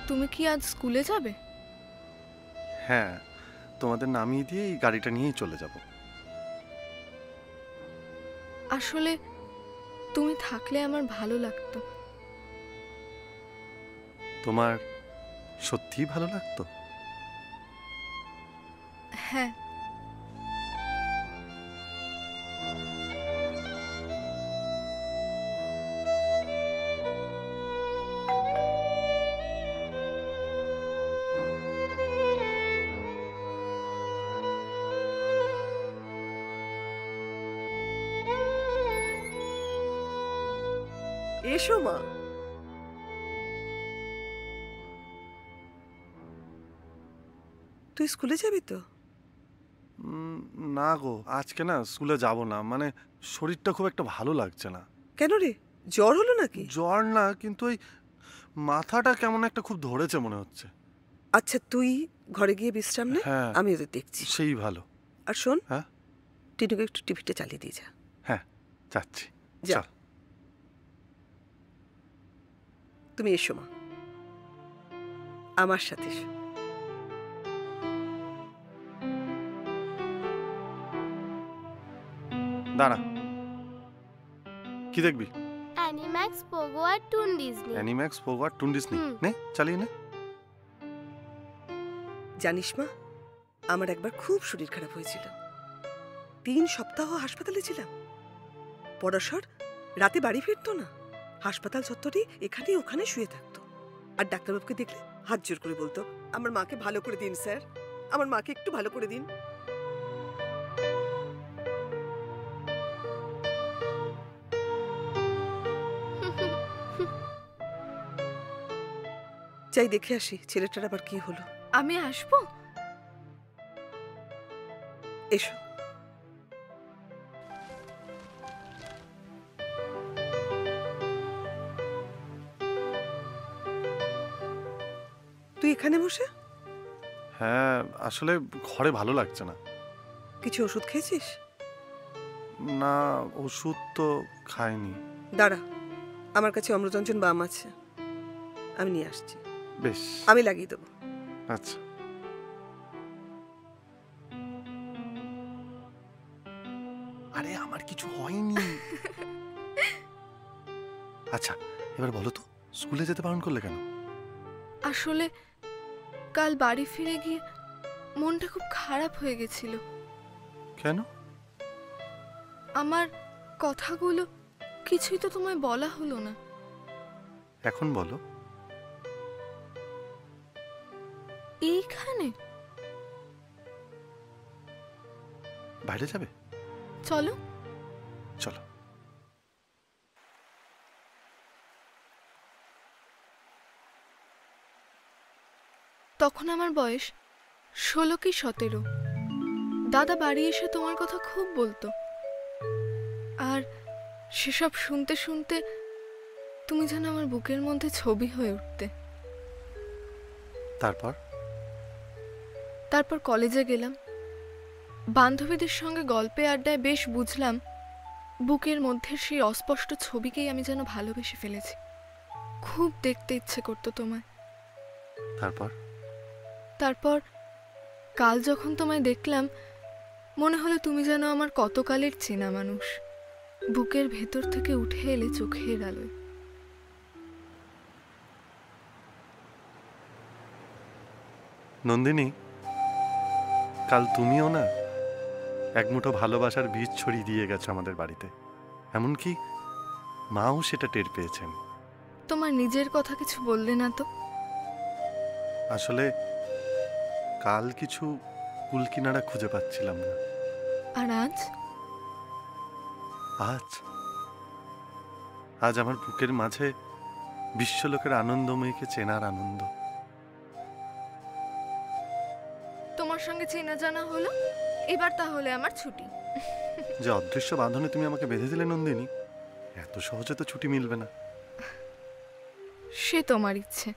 তুমি কি আজ স্কুলে যাবে? হ্যাঁ, তোমাদের নামিয়ে দিয়ে এই গাড়িটা নিয়েই চলে যাব। আসলে তুমি থাকলে আমার ভালো লাগতো। তোমার সত্যিই ভালো লাগতো? হ্যাঁ। এসো মা। তুই স্কুলে যাবি তো? না গো, আজকে না স্কুলে যাব না, মানে শরীরটা খুব একটা ভালো লাগছে না। কেন রে, জ্বর হলো নাকি? জ্বর না, কিন্তু ওই মাথাটা কেমন একটা খুব ধরেছে মনে হচ্ছে। আচ্ছা তুই ঘরে গিয়ে বিশ্রাম নে, হ্যাঁ, আমি ওদের দেখছি। সেই ভালো। আর শোন, হ্যাঁ, টিনুকে একটু টিভিটা চালিয়ে দিয়ে যা। হ্যাঁ যাচ্ছি। যা। চল। তুমি এসো মা, আমার সাথে এসো। দাঁড়া, কি দেখবি? অ্যানিম্যাক্স, পোগো আর টুন ডিজনি। অ্যানিম্যাক্স, পোগো আর টুন ডিজনি। নে, চালিয়ে নে। জানিস মা, আমার একবার খুব শরীর খারাপ হয়েছিল। 3 সপ্তাহ হাসপাতালে ছিলাম। পরশর রাতে বাড়ি ফিরতো না, হাসপাতাল চত্বরে এখানে ওখানে শুয়ে থাকতো। আর ডাক্তারবাবুকে দেখলে হাত জোর করে বলতো, আমার মাকে ভালো করে দিন স্যার, আমার মাকে একটু ভালো করে দিন। যাই দেখে আসি ছেলেটার আবার কি হলো। আমি আসবো? এসো। তুই এখানে বসে? হ্যাঁ, আসলে ঘরে ভালো লাগছে না। কিছু ওষুধ খেয়েছিস? না, ওষুধ তো খাইনি। দাঁড়া, আমার কাছে অমৃতঞ্জন বাম আছে, আমি নিয়ে আসছি। বেশ, আমি লাগিয়ে দেবো। আচ্ছা। আরে আমার কিছু হয়নি। আচ্ছা, এবার বলো তো, স্কুলে যেতে বারণ করলে কেন? আসলে কাল বাড়ি ফিরে গিয়ে মনটা খুব খারাপ হয়ে গেছিল। কেন? আমার কথাগুলো কিছুই তো তোমায় বলা হলো না। এখন বলো। এইখানে বাইরে যাবে? চলো। চলো। তখন আমার বয়স 16 কি 17। দাদা বাড়ি এসে তোমার কথা খুব বলতো, আর সেসব শুনতে শুনতে তুমি যেন আমার বুকের মধ্যে ছবি হয়ে উঠতে। তারপর কলেজে গেলাম, বান্ধবীদের সঙ্গে গল্পে আড্ডায় বেশ বুঝলাম বুকের মধ্যে সেই অস্পষ্ট ছবিকেই আমি যেন ভালোবেসে ফেলেছি। খুব দেখতে ইচ্ছে করতো তোমায়। তারপর কাল যখন তোমায় দেখলাম, মনে হলো তুমি যেন আমার কতকালের চেনা মানুষ, বুকের ভেতর থেকে উঠে এলে চোখের আলোয়। নন্দিনী, কাল তুমিও না এক মুঠো ভালোবাসার বীজ ছড়িয়ে দিয়ে গেছো আমাদের বাড়িতে। এমনকি মাও সেটা টের পেয়েছেন। তোমার নিজের কথা কিছু বললে না তো? আসলে কাল কিছু কুলকিনারা খুঁজে পাচ্ছিলাম না। আর আজ? আজ আমার বুকের মাঝে বিশ্বলোকের আনন্দময়ীকে চেনার আনন্দ। তোমার সঙ্গে চেনা জানা হলো, এবার তাহলে আমার ছুটি। যে অদৃশ্য বাঁধনে তুমি আমাকে বেঁধে দিলে নন্দিনী, এত সহজে তো ছুটি মিলবে না। সে তোমার ইচ্ছে।